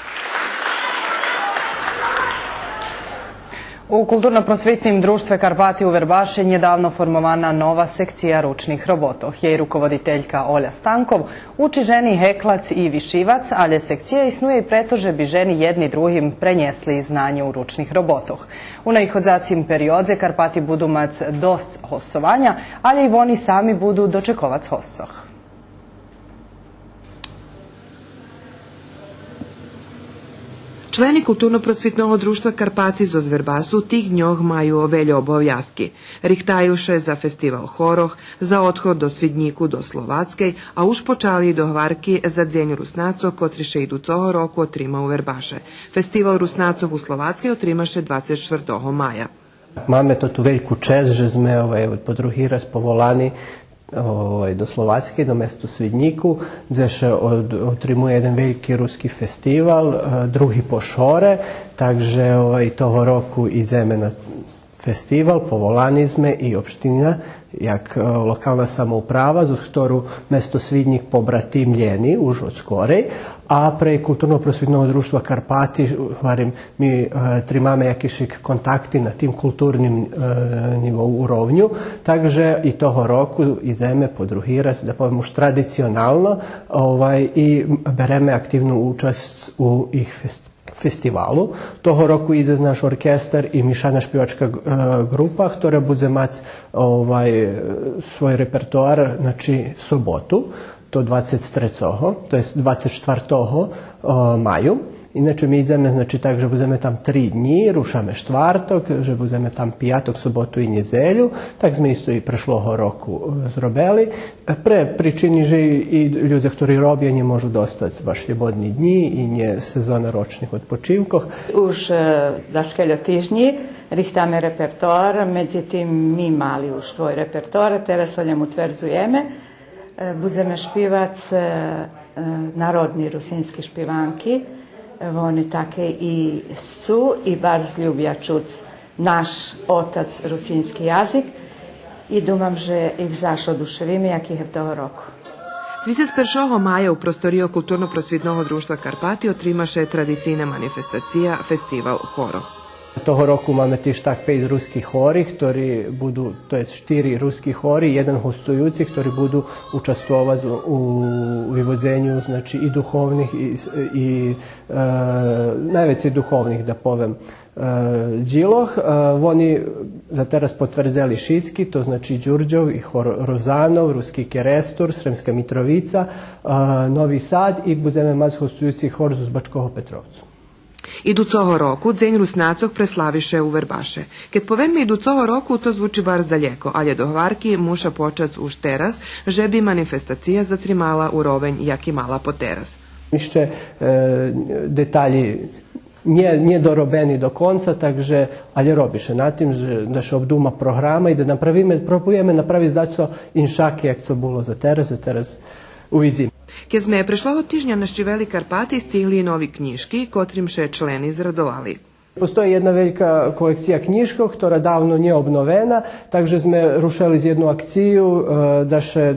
U Kulturno-prosvetnim društve Karpati u Verbašenj je davno formovana nova sekcija ručnih robotov. Jej rukovoditeljka Olja Stankov uči ženi heklac i višivac, ali sekcija isnuje i preto, že bi ženi jedni drugim prenjesli znanje u ručnih robotoh. U najhodzacim periodze Karpati budu mac dost hostovanja, ali i oni sami budu dočekovac hostcoh. Члени културно-просвітного друштва Карпати зо Звербасу тих дньох маю овелі обов'язки. Ріхтаюше за фестивал хорох, за odход до Свідніку до Словацькej, a už počali dohvarki za Dzenj Rusnacov, kotriše idu цього року отріма у Вербаше. Фестивал Rusnacov u Словацькej отрімаше 24. maja. Máme to tu veľkú čest, že sme po druhý raz povolani do Slovackej, do mestu Svidníku, gdje še otrimuje jeden veliki ruski festival, drugi po šore, takže toho roku ideme na festival, povolani sme i opština, jak lokalna samouprava, za ktorú mesto Svidník pobratimljeni už od skorej, a pre Kulturno-prosvetnog društva Karpati, mi trimame jakišik kontakti na tim kulturnim nivou urovnju, takže i toho roku ideme po drugi raz, da povem už tradicionalno, i bereme aktivnu učast u ih festivalu. Toho roku ide naš orkestar i mišana špivačka grupa, ktorá bude mať svoj repertoar, znači sobotu, to 23. to je 24. maju. Inače mi ideme, znači tak, že budeme tam 3 dní, rušame štvrtok, že budeme tam pijatok, sobotu i njezelju, tak sme isto i prešloho roku zrobili. Pre pričini, že i ljudi, ktorí robia, ne môžu dostať baš slobodní dní i nie sezona ročných odpočívkoch. Už daskelo týždni richtame repertoar, međutim mi mali už svoj repertoar, teraz o njemu tvrdzujeme. Budeme špivac narodni rusinski špivanki, oni také i su i bardzo ljubja čuc naš otac rusinski jazik i dumam, že ih zaš oduševime, jak ih je v toho roku. 31. maja u prostorio Kulturno-prosvetnog društva Karpati otrimaše tradicijna manifestacija Festival Horoh. Toho roku máme tiež tak 5 ruských hori, ktorí budú, to je 4 ruskí hori, jeden hostujúci, ktorí budú učestvovať u vyvodzenju, znači i duhovnih i najveći duhovnih, da povem, džiloh. Oni za teraz potvrdili šitski, to znači Đurđov i Rozanov, Ruski Kerestur, Sremska Mitrovica, Novi Sad i budeme mať hostujúci hor z Bačkoho Petrovcu. Idućoho roku Dzenj Rusnacov preslaviše u Verbaše. Kad poveme idućoho roku, to zvuči barz daljeko, ali do hvarki muša počac už teraz, že bi manifestacija zatrimala u rovenj, jak i mala po teraz. Jeszcze detalji nie dorobeni do konca, takže, ali robiše na tim, da še obduma programa i da probujeme napraviti daco inšake, jak to bilo za teraz uvidzim. Keď sme prešloho týždňa naštiveli Karpati, stihli novi knjižki, kotrim še členi zradovali. Postoji jedna velika kolekcija knjižkov, ktorá dávno nie obnovena, takže sme rušili z jednu akciju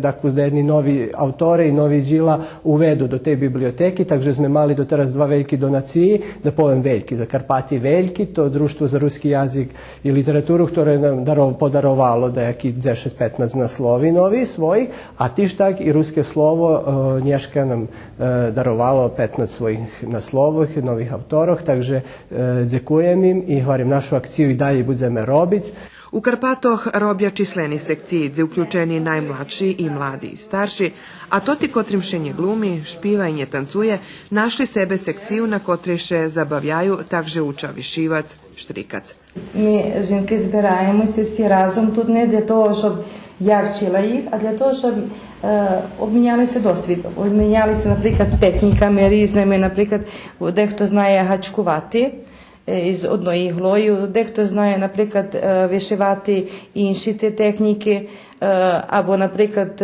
da jedni novi autore i novi džila uvedu do te biblioteki, takže sme mali do teraz dva veliki donaciji, da povem veljki, za Karpati Veljki, to društvo za ruski jazik i literaturu, ktoré nam podarovalo da jaký 10-15 naslovi novi svojih, a tiž tak i ruske slovo Nješka nam darovalo 15 svojih naslovih, novih autorov, takže dziękujem im i hvarim našu akciju i dalje budeme robić. U Karpatoh robja čisleni sekciji, gdje uključeni najmlađi i mladi i starši, a toti kotrim še nje glumi, špiva i nje tancuje, našli sebe sekciju na kotri še zabavljaju, takže uča višivac, štrikac. Ми жінки збираємося всі разом тут не для того, щоб я вчила їх, а для того, щоб обмінялися досвідом. Обмінялися, наприклад, техніками різними, наприклад, дехто знає гачкувати із одною іглою, дехто знає, наприклад, вишивати інші техніки, або, наприклад,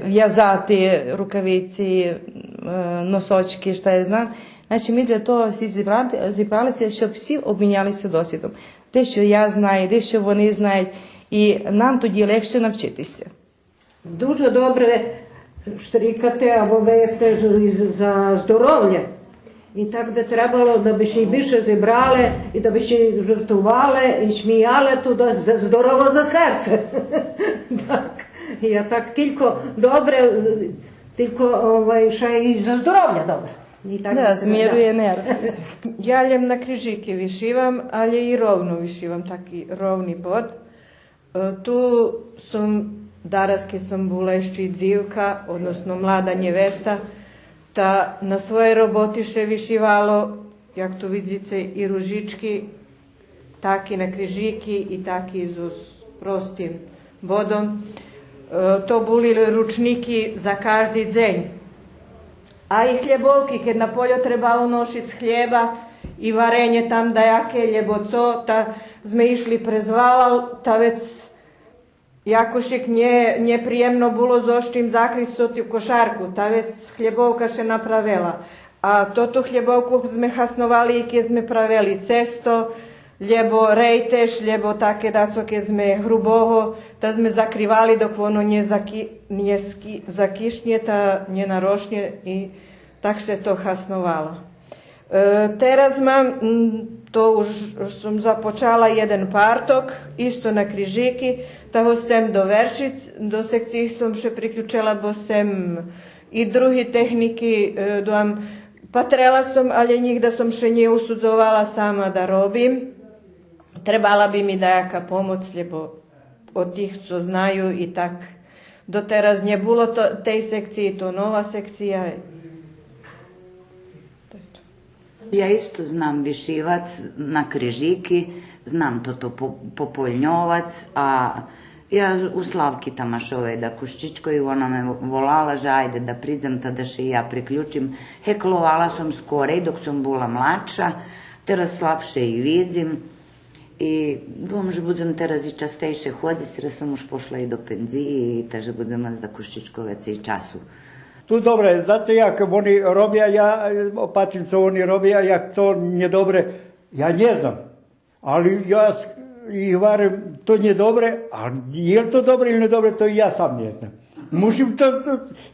в'язати рукавиці, носочки, що я знаю. Znači, mi для того всі зібралися, щоб всі обмінялися досвідом. Те, що я знаю, те, що вони знають, і нам тоді легше навчитися. Дуже добре штрикати або вести за здоров'я. І так би trebalo, да би ще й більше зібрали, і да би ще й жартували, і сміяли туди, здорово за серце. Так. Я так тільки добре, тільки ще й за здоров'я добре. Da, zmiruje nerve. Ja ljem na križike višivam, ali i rovno višivam, taki rovni bod. Tu sam, daraske sam bulešći dzivka, odnosno mlada njevesta, ta na svoje robotiše višivalo, jak tu vidite, i ružički, taki na križiki i taki z prostim bodom. To bulili ručniki za každi dzenj. A i hljebovki, kad na polju trebalo nošic hljeba i varenje tam dajake ljeboco, ta sme išli prezvalal, ta već jakošek nje prijemno bilo zoštim zakristoti u košarku, ta već hljebovka še napravila. A tu hljebovku sme hasnovali i kad sme praveli cesto, ljebo rejteš, ljebo take daco kad sme hruboho, ta sme zakrivali dok ono nje zakišnje, ta nje narošnje i tak še to hasnovala. Teraz mam, to už sam započala jedan partok, isto na križiki, taho sem do veršic, do sekciji sam še priključila, bo sem i drugi tehniki doam, pa trela sam, ali njih da sam še nje usudzovala sama da robim. Trebala bi mi dajaka pomoć, ljebo od tih, co znaju i tak. Do teraz nje bilo tej sekciji, to nova sekcija. Ja isto znam višivac na križiki, znam to popoljnjovac, a ja u Slavkitama da Kuščičko i ona me volala, že ajde da pridzam, tada še i ja priključim. Heklovala sam skore i dok sam bila mlača, teraz slabše i vidzim. I dom, že budem teraz i častejše hoditi, jer sam už pošla i do penziji i takže budem da Kuščičkovec i času. Tu dobre, znate jak oni robija, ja opačim co oni robija, jak to nije dobre, ja ne znam. Ali ja ih varim, to nije dobre, a je to dobre ili ne dobre, to i ja sam ne znam. Musim to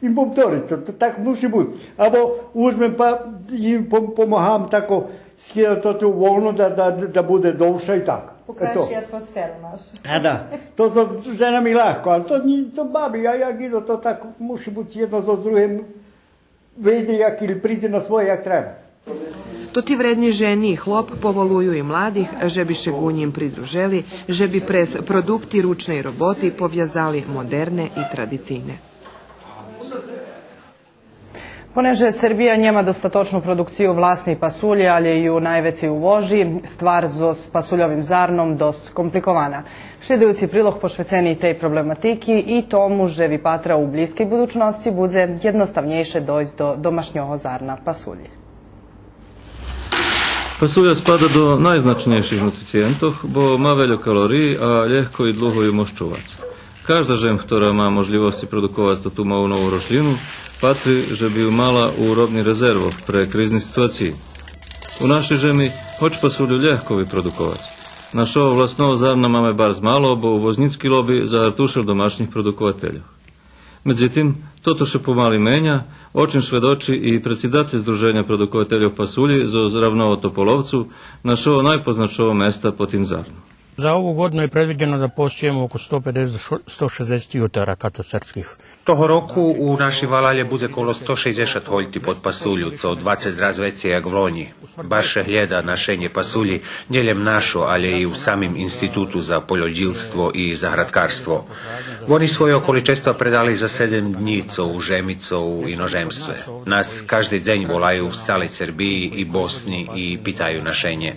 im povtoriti, to tak musi biti. Abo uzmem pa im pomagam tako, to tu volno da bude dovša i tako. Pokrajši atmosferu našu. A da, to žena mi lahko, ali to babi, a jak idu, to tako musi biti jedno za drugim, vidi jak ili priđe na svoje jak treba. To ti vredni ženi i hlop povoluju i mladih, že bi še gunjim pridruželi, že bi prez produkti ručne i roboti povjazali moderne i tradicijne. Poneže Srbija njema dostatočnu produkciju vlastnej pasulje, ali ju najveci uvoži, stvar s pasuljovim zarnom dost komplikovana. Šlidujući prilog pošveceni tej problematiki i tomu že vi patra u bliskej budućnosti bude jednostavnejše dojść do domašnjoho zarna pasulje. Pasulja spada do najznačnejších nutricijentov, bo má veľa kalórií a ľahko i dlho ju môže čuvať. Každá žen, ktorá má možlivosti produkovať tú malú novú rošlinu, patrí, že by ju mala u robných rezervoch pre krízne situácie. U našej žemi hoč pasulju ľahko vyprodukovať. Našo vlastného zrna máme bar zmalo, bo uvoznický lobby zahartušil domašních produkovateľov. Međutim, toto še pomali menja, o čem svedoči i predsjedatelj Združenja produkovateľov pasulji zo Zravnovo Topolovcu, našo najpoznačovo mesta po tim zrnu. Za ovu godinu je predviđeno da posijemo oko 150-160 jutara katastarskih. Toho roku u naši valalje bude kolo 160 holjti pod pasulju, co 20 raz veće jak v Lonji. Baš hljeda našenje pasulji, njeljem našo, ali i u samim institutu za poljođilstvo i zahradkarstvo. Oni svoje okoličestva predali za 7 dni, co u žemico u inožemstve. Nas každi dzenj volaju v cali Srbiji i Bosni i pitaju našenje.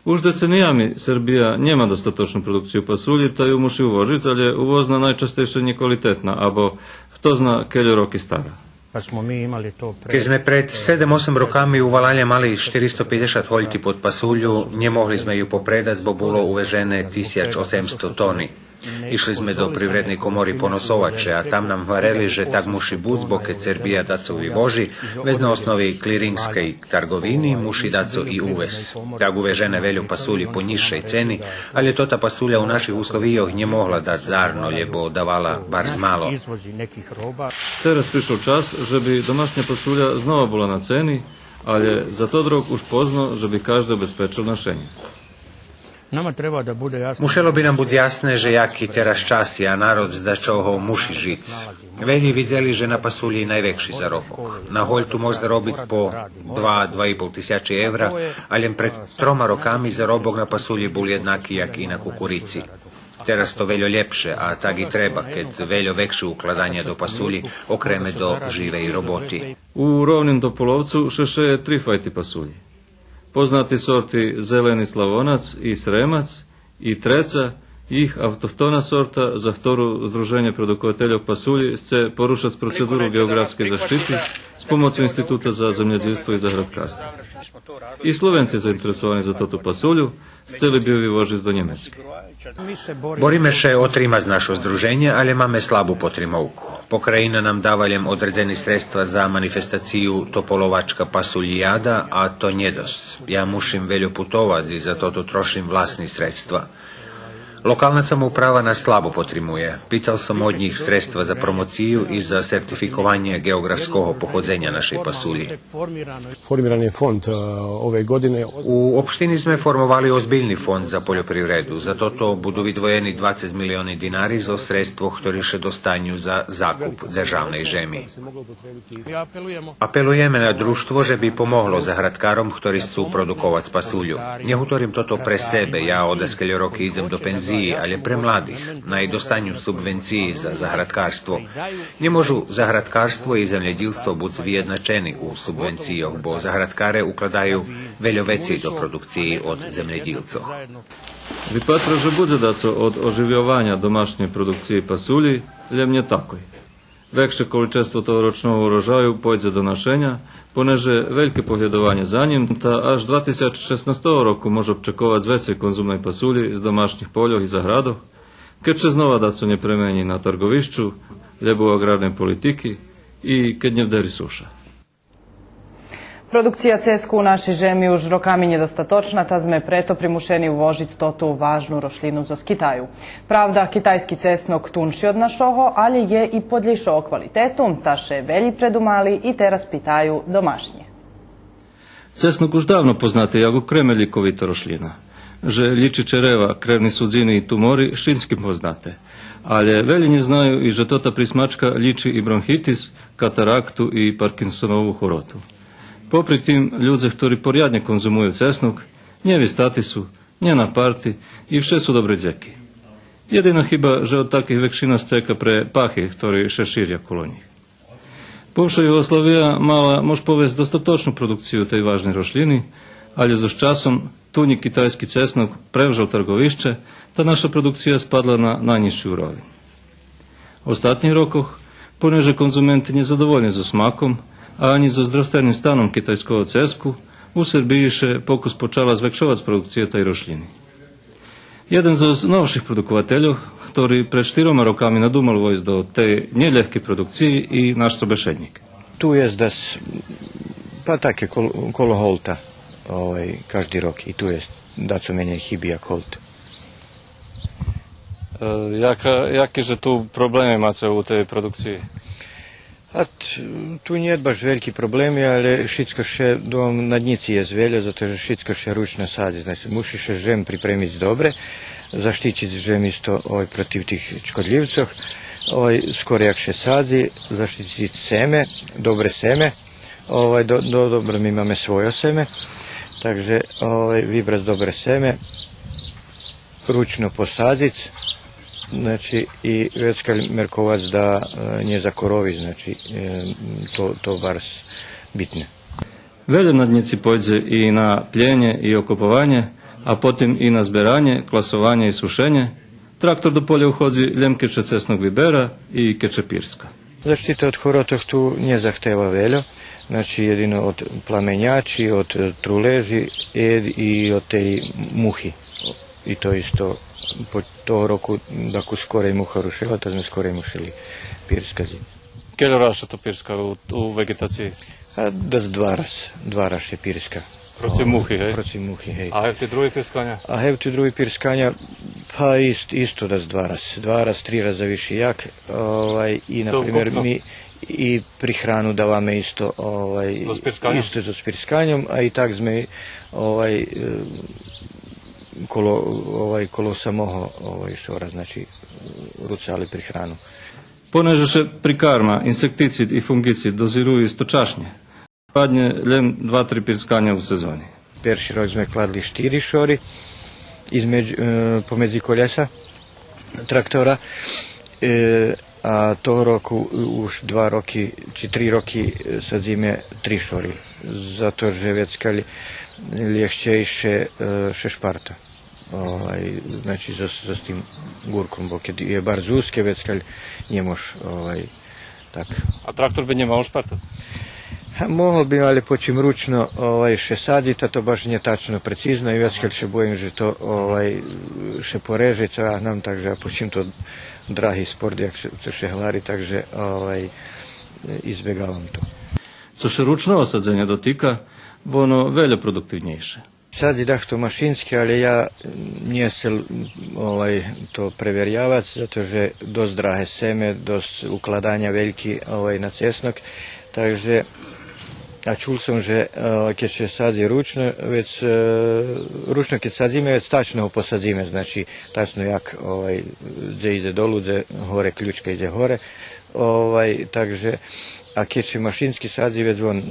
Už decenijami Srbija nema dostatočnu produkciju pasulji, ta ju muši uvožiť, ali uvozna najčastejšie nekvalitetna, abo kto zna keľo roky stará. Keď sme pred 7-8 rokami u Valalje mali 450 holjti pod pasulju, nemohli sme ju popredať, bo bolo uvežené 1800 toni. Išli sme do privrednej komory ponosovače, a tam nam hvareli, že tak muši buď, bo keď Serbija daco vyvoži, bez na osnovi kliringskej trgovini muši daco i uves. Tak uvežene velju pasulji po nižšej ceni, ali to ta pasulja u naših uslovijoh nje mogla dať zarno, lebo davala bar zmalo. Teraz prišiel čas, že by domašnja pasulja znova bola na ceni, ale za to rok už pozno, že by každý obezpečil našenje. Mušelo bi nam bud jasne, že jaki teraz čas je, a narod zda čoho muši žic. Velji vidjeli, že na pasulji najvekši zarobok. Na holjtu može zarobiť po 2-2,5 tisjači evra, ali pred 3 rokami zarobok na pasulji bol jednaki jak i na kukurici. Teraz to veljo ljepše, a tak i treba, keď veljo vekše ukladanja do pasulji okreme do žive i roboti. U Rovnim Topolovcu šeše je 3 fajti pasulji. Poznati sorti zeleni slavonac i sremac i treca, ih autohtona sorta, za ktorú Združenje produkovateľov pasulji chce porušať procedúru geografskej zaštity s pomocou Instituta za zemljodelstvo i zahradkarstvo. I Slovenci zainteresovani za toto pasulju chceli bi ju vyvožiť do Njemecke. Borime še otrima z našo združenje, ali máme slabú potrimovku. Pokrajina nam davaljem odredzeni sredstva za manifestaciju Topolovačka pasuljijada, a to nje dos. Ja mušim veljo putovac i za to trošim vlastni sredstva. Lokalna samouprava nas slabo potrimuje. Pital sam od njih sredstva za promociju i za sertifikovanje geografskog pohodzenja našej pasulji. Formiran je fond ove godine. U opštini sme formovali ozbiljni fond za poljoprivredu. Zato to budu vidvojeni 20 milioni dinari za sredstvo, ktorý še dostanju za zakup državnej žemi. Apelujeme na društvo, že bi pomoglo zahradkarom, ktorí sú produkovac pasulju. Nehutorim toto pre sebe, ja odaskeljo roky idem do penzije, ali pre mladih, na i dostanju subvenciji za zahradkarstvo. Ne možu zahradkarstvo i zemljedilstvo bud zvijednačeni u subvencijoh, bo zahradkare ukladaju veljo veći do produkciji od zemljedilcov. Vypatra, že bude daco od oživljovanja domašnje produkcije pasulji, ljem nje takoj. Vekše količestvo tohoročnog urožaju pojde do našenja, poneže veljke pohledovanje za njim, ta až 2016 roku može občekovať vecej konzumnej pasulji z domašnjih poljoh i zahradoh, keď će znova daco nje premeni na trgovišću, lebo u agrarne politiki i keď nje vderi suša. Produkcija cesku u našoj žemi už rokami nedostatočna, ta sme preto primušeni uvožiť toto važnu rošlinu zo Kitaju. Pravda, kitajski cesnok tunši od našoho, ali je i podlješao kvalitetu, ta še velji predumali i teraz pitaju domašnje. Cesnok už davno poznate jako kremeljikovita rošlina. Že liči čereva, krevni sudzini i tumori šinski poznate. Ali veljenje znaju i že tota prismačka liči i bronhitis, kataraktu i Parkinsonovu horotu. Popri tim, ľudze, ktorí poriadne konzumujú cesnok, nevystati su, nje na parti i vše su dobre dzeky. Jedina chyba, že od takých vekšina sceka pre pachy, ktorí še šíria kolo njih. Bivša Jugoslavija mala, mož povest, dostatočnu produkciju tej važnej rošlini, ali zo časom tunji kitajski cesnok prevžal trgovišće, ta naša produkcija spadla na najnižší úroveň. V ostatnjih rokoch, poneže konzumenti nezadovoljni so smakom, a ani so zdravstvenim stanom kitajského cesku, u Srbiji še pokus počala zvekšovať produkcie tej rošliny. Jeden zo novších produkovateľov, ktorý pred 4 rokami nadúmal vojsť do tej neľahkej produkciji i náš sobešedník. Tu je zdas, pa také kolo holta. každý rok. I tu je da co menje chybí jak holt. Jakie że tu problemy macie u tej produkcji? Tu nie baš veliki problemi, ali všetko še na dnici je zvelja, zato že všetko še ručno sadi. Znači, muši še žem pripremiti dobre, zaštititi žem isto protiv tih škodljivcov, skoro jak še sadi, zaštititi seme, dobre seme, dobro mi imame svoje seme, takže vybrati dobre seme, ručno posaditi, znači i veckal merkovac da nje zakorovi, znači to bar bitne. Velje na dnici pođe i na pljenje i okopovanje, a potem i na zberanje, klasovanje i sušenje. Traktor do polja uhodzi ljemkeče cesnog vibera i kečepirska. Zaštita od horotov tu nje zahteva veljo, znači jedino od plamenjači, od truleži i od te muhi. I to isto po toho roku, ako skorej muha rušila, to sme skorej mušili pirskazi. Kjelo raša to pirska u vegetaciji? Da z dva raz je pirska. Proci muhi, hej? Proci muhi, hej. A hev ti drugi pirskanja? A hev ti drugi pirskanja, pa isto da z dva raz, 3 raza viši jak. I, na primjer, mi i pri hranu davame isto isto za spirskanjom, a i tak sme kolo samoho šora, znači rucali pri hranu. Poneže še prikarma, insekticid i fungicid doziruju isto čašnje. Padnje ljem 2-3 pirskanja u sezoni. Perši rok sme kladli 4 šori pomedzi koljesa traktora, a toho roku už 2 roki či 3 roki sadzime 3 šori. Zato že veckali ljehčejše šešparta. Znači za s tim gurkom, bo kad je bar zuske, veckal nje moš tak. A traktor bi nje malo špartac? Mohol bi, ali počim ručno še saditi, a to baš nije tačno precizno i veckal še bojim, že to še poreže, a nam takže, a počim to dragi sport, jak se še hlari, takže izbjegavam to. Co še ručno osadzenie dotyka, bo ono veľa produktívnejšie. Sadzi to mašinski, ali ja nijesel to preverjavac, zato že dost drage seme, dost ukladanja veliki na cesnog, takže a čul sam, že kad se sadzi ručno, već ručno kad sadzime, već tačno ho posadzime, znači tačno jak gdje ide dolu, gdje hore ključka ide hore, takže a keď se mašinski sadzi, već on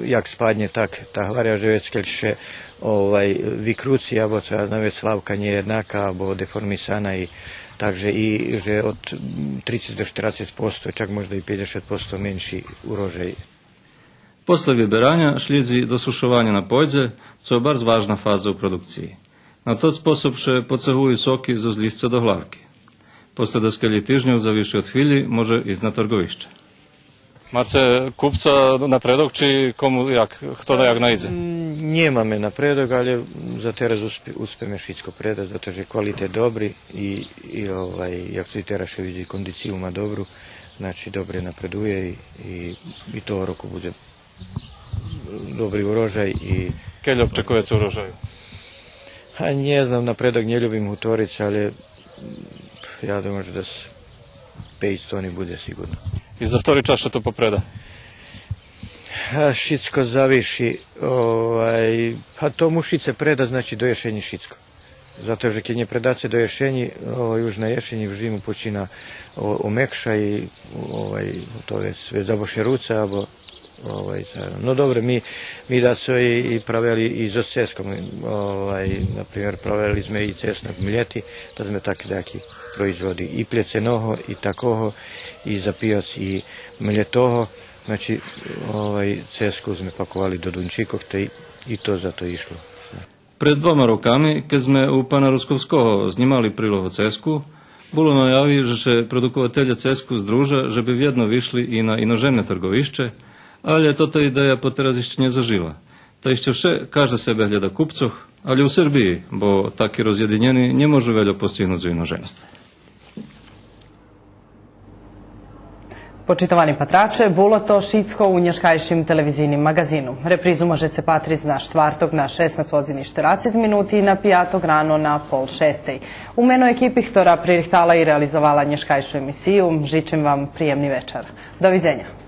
jak spadnje tak ta hvarja, že već keď se vykruci, abo na već slavka nije jednaka, abo deformisana i takže i že od 30 do 40%, čak možda i 50% menší urožaj. Posle vyberania šlidzi do sušovania na pojdze, co je bardzo ważna faza u produkciji. Na tot sposób še pocehuju soki zo zlisca do hlavky. Posle deskeli tyžnjov za više od chvíli može ísť na trgovišće. Macie kupca napredok, či komu jak, kto da jak najde? Nemame napredok, ali za teraz uspeme všetko predať, zato že kvalitet dobri i jak to i teraz še vidi, kondiciju ma dobru, znači dobre napreduje i toho roku bude dobri urožaj. Keď očekujete urožaju? Ne znam, napredok ne ljubim hutoric, ali ja da može da 5 toni bude sigurno. I za ktorý čas to popreda? Šitsko zaviši, a to mušice preda, znači do ješenji šitsko. Zato že keď nje predace do ješenji, už na ješenji v žimu počina omekša i to već zaboše ruce, abo no dobro, mi da su i pravili i za ceskom, na primjer pravili sme i cesnog mljeti, da sme takvi daki proizvodi i pljecenoho i takoho i za pijac i mljetoho, znači cesku sme pakovali do dunčikov i to zato išlo. Pred 2 rokami, keď sme u pana Ruskovského znimali prílohu cesku, bolo najaví, že še produkovateľe cesku združa, že by vjedno vyšli i na inožemne trgovišće, ali toto ideja poteraz ešte nezažila. To ešte vše, každý sebe hľada kupcoch, ali u Srbiji, bo takí rozjedinjeni ne môžu veľa postihnúť z inoženstva. Počitowani patracze, było to šitsko u nješkajšim televizijnim magazinu. Reprizu možete patriz na štvartog na 16:40 minuti i na pijatog rano na 5:30. U meno ekipi ktora pririhtala i realizovala nješkajšu emisiju. Žičem vam prijemni večer. Doviđenja.